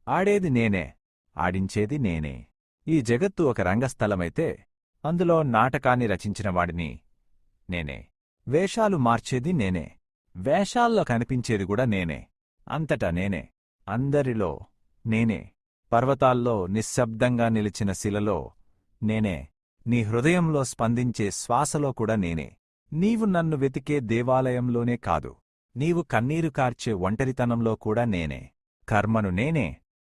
ఆడేది నేనే, ఆడించేది నేనే. ఈ జగత్తు ఒక రంగస్థలమైతే అందులో నాటకాన్ని రచించినవాడిని నేనే. వేషాలు మార్చేది నేనే, వేషాల్లో కనిపించేది కూడా నేనే. అంతటా నేనే, అందరిలో నేనే. పర్వతాల్లో నిశ్శబ్దంగా నిలిచిన శిలలో నేనే, నీ హృదయంలో స్పందించే శ్వాసలో కూడా నేనే. నీవు నన్ను వెతికే దేవాలయంలోనే కాదు, నీవు కన్నీరు కార్చే ఒంటరితనంలో కూడా నేనే. కర్మను నేనే,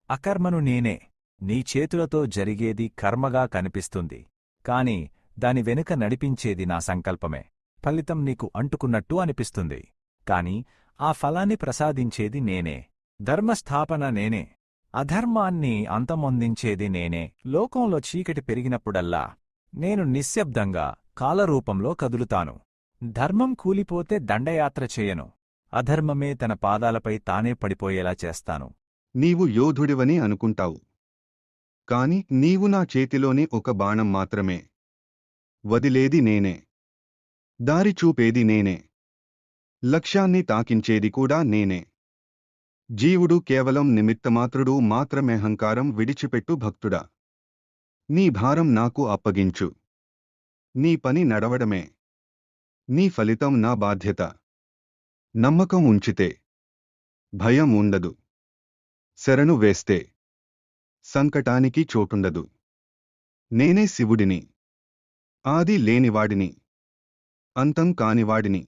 అకర్మను నేనే. నీ చేతులతో జరిగేది కర్మగా కనిపిస్తుంది, కాని దాని వెనుక నడిపించేది నా సంకల్పమే. ఫలితం నీకు అంటుకున్నట్టు అనిపిస్తుంది, కాని ఆ ఫలాన్ని ప్రసాదించేది నేనే. ధర్మస్థాపన నేనే, అధర్మాన్ని అంతమొందించేది నేనే. లోకంలో చీకటి పెరిగినప్పుడల్లా నేను నిశ్శబ్దంగా కాలరూపంలో కదులుతాను. ధర్మం కూలిపోతే దండయాత్ర చేయను, అధర్మమే తన పాదాలపై తానే పడిపోయేలా చేస్తాను. నీవు యోధుడివని అనుకుంటావు, కాని నీవు నా చేతిలోని ఒక బాణం మాత్రమే. వదిలేది నేనే, దారి చూపేది నేనే, లక్ష్యాన్ని తాకించేది కూడా నేనే. జీవుడు కేవలం నిమిత్తమాత్రుడు మాత్రమే. అహంకారం విడిచిపెట్టు భక్తుడా, నీ భారం నాకు అప్పగించు. నీ పని నడవడమే, నీ ఫలితం నా బాధ్యత. నమ్మకం ఉంచితే భయం ఉండదు, శరణు వేస్తే సంకటానికి చోటుండదు. నేనే శివుడిని, ఆది లేనివాడిని, అంతం కానివాడిని.